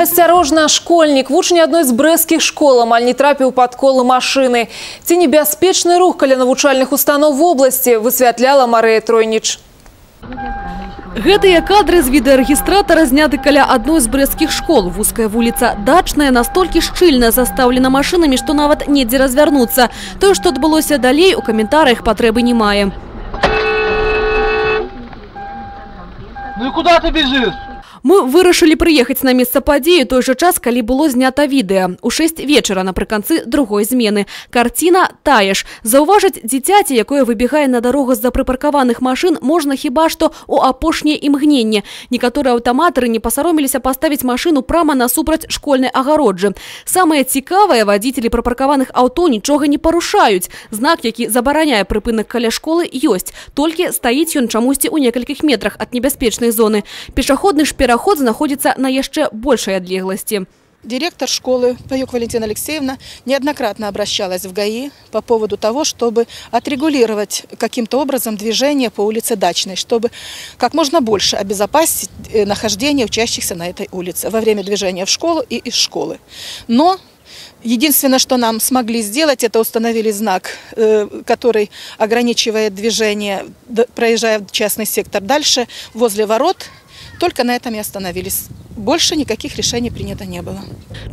Осторожно, школьник. Вучень одной з брэсцкіх школ амаль не трапіў пад колы машины. Ці небяспечны рух каля навучальных установ в области, высвятляла Марыя Тройніч. Гэтыя кадры з відэарэгістратара зняты каля адной з брэсцкіх школ. Вузкая вуліца Дачная настолькі шчыльна застаўлена машинамі, што нават недзе развярнуцца. Тое, што адбылося далей, у каментарыях патрэбы не мае. Ну и куда ты бежишь? Мы вырашылі прыехаць на месца падзеі той жа час, калі было знята відэа. У 6 вечара напрыканцы другой змены. Карціна тая ж. Заўважыць дзіцяці, якое выбегае на дарогу з-за прыпаркаваных машын, можна хіба што ў апошняе імгненне. Некаторыя аўтаматары не пасароміліся паставіць машыну прама насупраць школьнай агароджы. Самае цікавае, вадзіцелі прыпаркаваных аўто нічога не парушаюць. Знак, які забараняе прыпынак каля школы, ёсць. Толькі стаіць ён чамусьці ў некалькіх метрах ад небяспечнай зоны. Пешаходны ж пераход находится на яшчэ большей отлеглости. Директор школы Паюк Валентина Алексеевна неоднократно обращалась в ГАИ по поводу того, чтобы отрегулировать каким-то образом движение по улице Дачной, чтобы как можно больше обезопасить нахождение учащихся на этой улице во время движения в школу и из школы. Но единственное, что нам смогли сделать, это установили знак, который ограничивает движение, проезжая в частный сектор дальше, возле ворот. Только на этом и остановились. Больше никаких решений принято не было.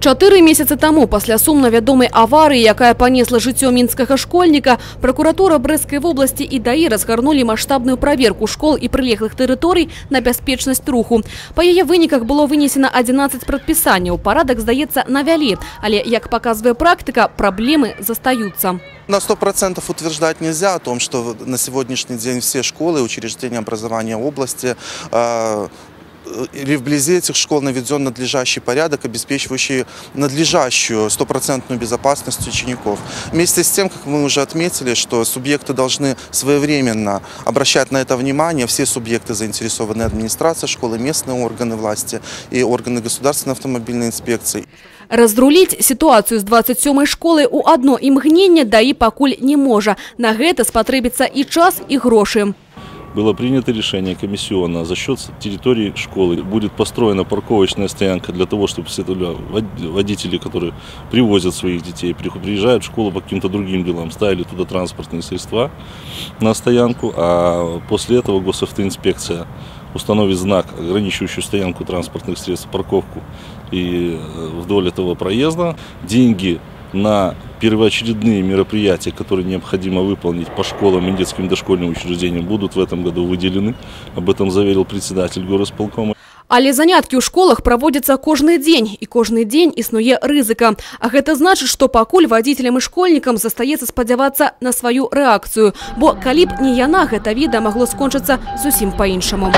4 месяцы тому, пасля сумна вядомай аварыі, якая панесла жыццё мінскага школьніка, пракуратура Брэсцкай вобласці і ДАІ разгарнулі маштабную праверку школ і прылеглых тэрыторый на бяспечнасць руху. Па яе выніках было вынесена 11 прадпісанняў. Парадак, здаецца, навялі, але, як паказвае практыка, праблемы застаюцца. На 100% утверждать нельзя о том, что на сегодняшний день все школы, учреждения образования области или вблизи этих школ наведен надлежащий порядок, обеспечивающий надлежащую 100% безопасность учеников. Вместе с тем, как мы уже отметили, что субъекты должны своевременно обращать на это внимание, все субъекты заинтересованные: администрация школы, местные органы власти и органы государственной автомобильной инспекции. Разруліць ситуацию с 27-й школой у одно імгненне ДАІ пакуль не можа. На гэта спатрэбіцца и час, и грошы. Было принято решение комиссионно: за счет территории школы будет построена парковочная стоянка для того, чтобы водители, которые привозят своих детей, приезжают в школу по каким-то другим делам, ставили туда транспортные средства на стоянку, а после этого госавтоинспекция установит знак, ограничивающий стоянку транспортных средств, парковку и вдоль этого проезда. Деньги на первоочередные мероприятия, которые необходимо выполнить по школам и детским дошкольным учреждениям, будут в этом году выделены. Об этом заверил председатель горосполкома. Але заняткі ў школах праводзяцца кожны дзень, і кожны дзень існуе рызыка. А гэта значыць, што пакуль вадзіцелям і школьнікам застаецца спадзявацца на сваю рэакцыю. Бо калі б не яна, гэта відэа магло скончыцца зусім па-іншаму.